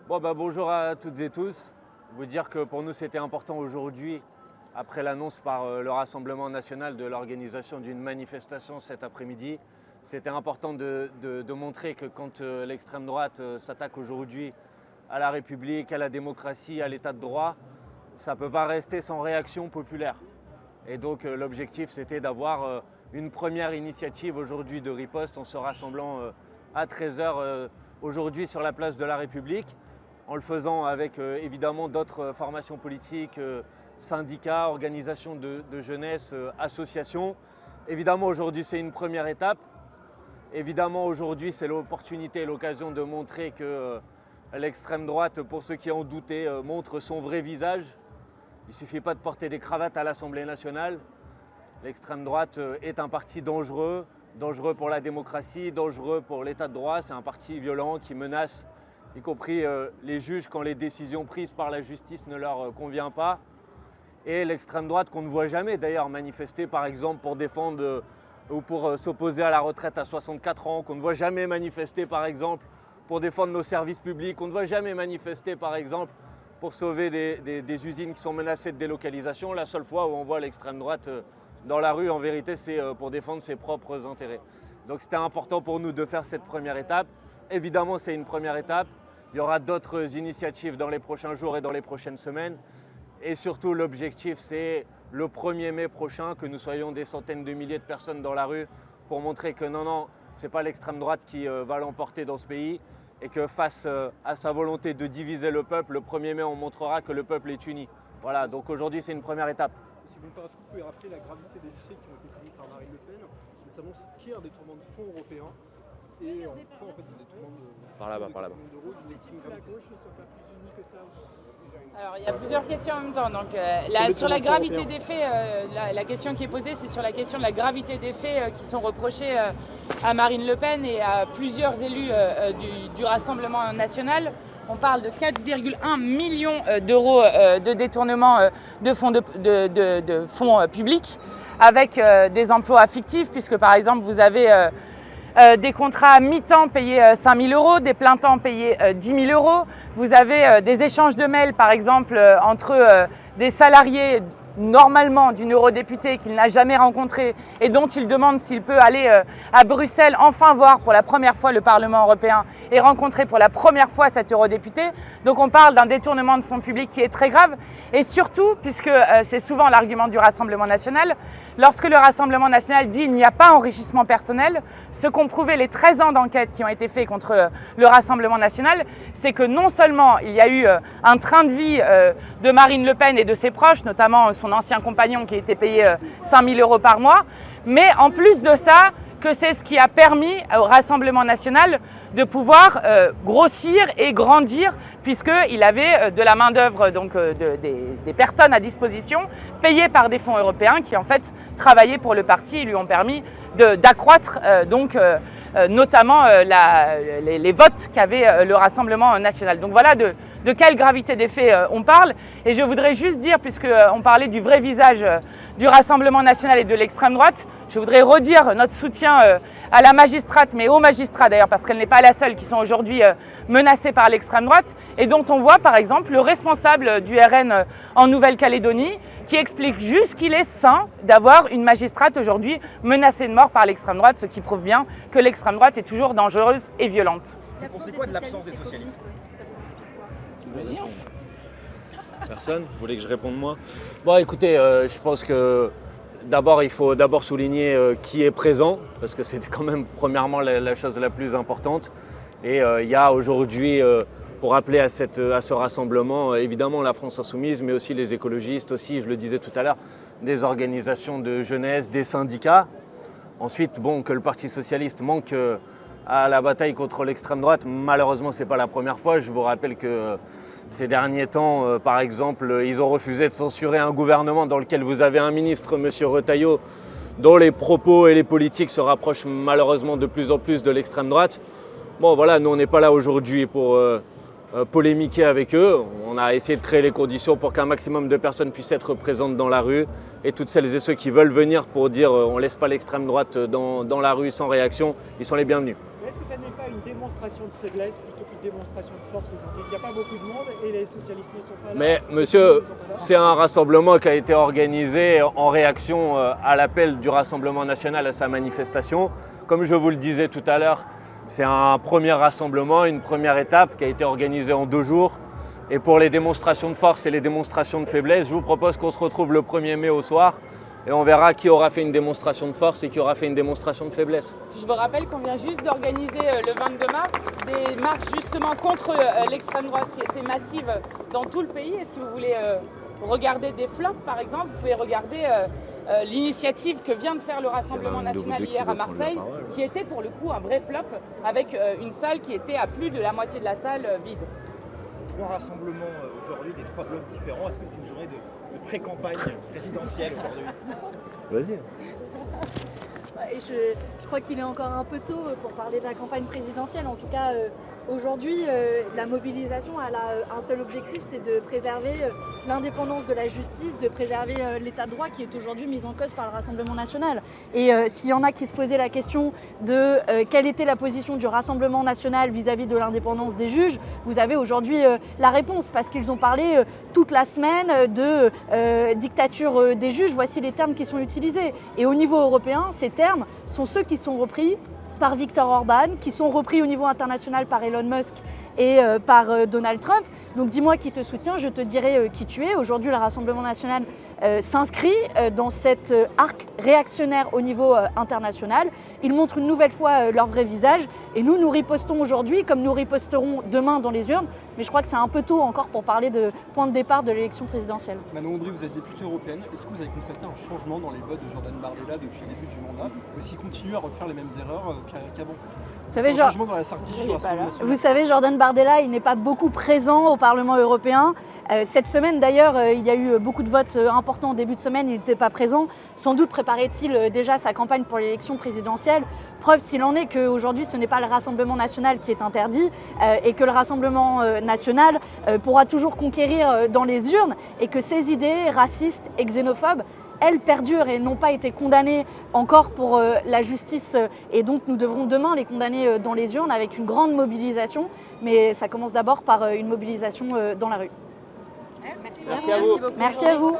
Bonjour à toutes et tous. Vous dire que pour nous c'était important aujourd'hui, après l'annonce par le Rassemblement national de l'organisation d'une manifestation cet après-midi, c'était important de montrer que quand l'extrême droite s'attaque aujourd'hui à la République, à la démocratie, à l'état de droit, ça ne peut pas rester sans réaction populaire. Et donc l'objectif c'était d'avoir une première initiative aujourd'hui de riposte en se rassemblant à 13h aujourd'hui sur la place de la République, en le faisant avec évidemment d'autres formations politiques, syndicats, organisations de jeunesse, associations. Évidemment aujourd'hui c'est une première étape. Évidemment aujourd'hui c'est l'opportunité et l'occasion de montrer que l'extrême droite, pour ceux qui en doutaient, montre son vrai visage. Il ne suffit pas de porter des cravates à l'Assemblée nationale. L'extrême droite est un parti dangereux, dangereux pour la démocratie, dangereux pour l'état de droit. C'est un parti violent qui menace y compris les juges quand les décisions prises par la justice ne leur conviennent pas. Et l'extrême droite qu'on ne voit jamais d'ailleurs manifester par exemple pour défendre ou pour s'opposer à la retraite à 64 ans, qu'on ne voit jamais manifester par exemple pour défendre nos services publics, qu'on ne voit jamais manifester par exemple pour sauver des usines qui sont menacées de délocalisation. La seule fois où on voit l'extrême droite dans la rue, en vérité, c'est pour défendre ses propres intérêts. Donc c'était important pour nous de faire cette première étape. Évidemment, c'est une première étape. Il y aura d'autres initiatives dans les prochains jours et dans les prochaines semaines. Et surtout, l'objectif, c'est le 1er mai prochain, que nous soyons des centaines de milliers de personnes dans la rue pour montrer que non, ce n'est pas l'extrême droite qui va l'emporter dans ce pays et que face à sa volonté de diviser le peuple, le 1er mai, on montrera que le peuple est uni. Voilà, donc aujourd'hui, c'est une première étape. Si vous me permettez, vous pouvez rappeler la gravité des faits qui ont été commis par Marine Le Pen, notamment ce qui est un détournement de fonds européens. Et pourquoi en fait c'est des détournements d'euros d'une estime que la gauche ne soit pas plus unie que ça? Alors il y a plusieurs questions en même temps. Donc, sur la gravité des faits, la question qui est posée, c'est sur la question de la gravité des faits qui sont reprochés à Marine Le Pen et à plusieurs élus du Rassemblement national. On parle de 4,1 millions d'euros de détournement de fonds publics avec des emplois fictifs, puisque par exemple vous avez des contrats à mi-temps payés 5 000 euros, des plein temps payés 10 000 euros. Vous avez des échanges de mails, par exemple, entre des salariés normalement d'une eurodéputée qu'il n'a jamais rencontrée et dont il demande s'il peut aller à Bruxelles, enfin voir pour la première fois le Parlement européen et rencontrer pour la première fois cette eurodéputée. Donc on parle d'un détournement de fonds publics qui est très grave et surtout, puisque c'est souvent l'argument du Rassemblement national, lorsque le Rassemblement national dit qu'il n'y a pas enrichissement personnel, ce qu'ont prouvé les 13 ans d'enquête qui ont été faits contre le Rassemblement national, c'est que non seulement il y a eu un train de vie de Marine Le Pen et de ses proches, notamment son ancien compagnon qui a été payé 5 000 euros par mois, mais en plus de ça, que c'est ce qui a permis au Rassemblement national de pouvoir grossir et grandir, puisqu'il avait de la main-d'œuvre, donc des personnes à disposition, payées par des fonds européens qui en fait travaillaient pour le parti et lui ont permis d'accroître notamment les votes qu'avait le Rassemblement national. Donc voilà de quelle gravité des faits on parle. Et je voudrais juste dire, puisqu'on parlait du vrai visage du Rassemblement national et de l'extrême droite, je voudrais redire notre soutien à la magistrate, mais aux magistrats d'ailleurs, parce qu'elle n'est pas la seule qui sont aujourd'hui menacés par l'extrême droite, et dont on voit par exemple le responsable du RN en Nouvelle-Calédonie qui explique juste qu'il est sain d'avoir une magistrate aujourd'hui menacée de mort par l'extrême droite, ce qui prouve bien que l'extrême droite est toujours dangereuse et violente. Vous pensez quoi de l'absence des socialistes? Personne? Vous voulez que je réponde moi? Bon écoutez, je pense que d'abord il faut souligner qui est présent, parce que c'est quand même premièrement la chose la plus importante. Et il y a aujourd'hui, pour appeler à ce rassemblement, évidemment la France Insoumise, mais aussi les écologistes, aussi, je le disais tout à l'heure, des organisations de jeunesse, des syndicats. Ensuite, que le Parti socialiste manque à la bataille contre l'extrême droite, malheureusement ce n'est pas la première fois. Je vous rappelle que ces derniers temps, par exemple, ils ont refusé de censurer un gouvernement dans lequel vous avez un ministre, M. Retailleau, dont les propos et les politiques se rapprochent malheureusement de plus en plus de l'extrême droite. Bon voilà, nous on n'est pas là aujourd'hui pour polémiquer avec eux. On a essayé de créer les conditions pour qu'un maximum de personnes puissent être présentes dans la rue. Et toutes celles et ceux qui veulent venir pour dire on ne laisse pas l'extrême droite dans la rue sans réaction, ils sont les bienvenus. Est-ce que ça n'est pas une démonstration de faiblesse plutôt qu'une démonstration de force aujourd'hui? Il n'y a pas beaucoup de monde et les socialistes ne sont pas là. Mais monsieur, c'est un rassemblement qui a été organisé en réaction à l'appel du Rassemblement national à sa manifestation. Comme je vous le disais tout à l'heure, c'est un premier rassemblement, une première étape qui a été organisée en 2 jours. Et pour les démonstrations de force et les démonstrations de faiblesse, je vous propose qu'on se retrouve le 1er mai au soir et on verra qui aura fait une démonstration de force et qui aura fait une démonstration de faiblesse. Je vous rappelle qu'on vient juste d'organiser le 22 mars des marches justement contre l'extrême droite qui étaient massives dans tout le pays. Et si vous voulez regarder des flops par exemple, vous pouvez regarder l'initiative que vient de faire le Rassemblement national hier à Marseille, qui était pour le coup un vrai flop avec une salle qui était à plus de la moitié de la salle vide. 3 rassemblements aujourd'hui, des 3 blocs différents. Est-ce que c'est une journée de pré-campagne présidentielle aujourd'hui? Vas-y. Et je crois qu'il est encore un peu tôt pour parler de la campagne présidentielle. En tout cas, aujourd'hui, la mobilisation elle a un seul objectif, c'est de préserver l'indépendance de la justice, de préserver l'état de droit qui est aujourd'hui mis en cause par le Rassemblement national. Et s'il y en a qui se posaient la question de quelle était la position du Rassemblement national vis-à-vis de l'indépendance des juges, vous avez aujourd'hui la réponse, parce qu'ils ont parlé toute la semaine de dictature des juges. Voici les termes qui sont utilisés. Et au niveau européen, ces termes sont ceux qui sont repris par Viktor Orban, qui sont repris au niveau international par Elon Musk et par Donald Trump. Donc dis-moi qui te soutient, je te dirai qui tu es. Aujourd'hui, le Rassemblement national s'inscrit dans cet arc réactionnaire au niveau international. Ils montrent une nouvelle fois leur vrai visage et nous ripostons aujourd'hui comme nous riposterons demain dans les urnes. Mais je crois que c'est un peu tôt encore pour parler de point de départ de l'élection présidentielle. Manon Aubry, vous êtes députée européenne. Est-ce que vous avez constaté un changement dans les votes de Jordan Bardella depuis le début du mandat? Ou est-ce qu'il continue à refaire les mêmes erreurs qu'avant? Vous savez, Jordan Bardella, il n'est pas beaucoup présent au Parlement européen. Cette semaine, d'ailleurs, il y a eu beaucoup de votes importants en début de semaine, il n'était pas présent. Sans doute préparait-il déjà sa campagne pour l'élection présidentielle. Preuve s'il en est qu'aujourd'hui, ce n'est pas le Rassemblement national qui est interdit et que le Rassemblement national pourra toujours conquérir dans les urnes et que ces idées racistes et xénophobes, elles perdurent et n'ont pas été condamnées encore pour la justice. Et donc nous devrons demain les condamner dans les urnes avec une grande mobilisation. Mais ça commence d'abord par une mobilisation dans la rue. Merci à vous. Merci à vous.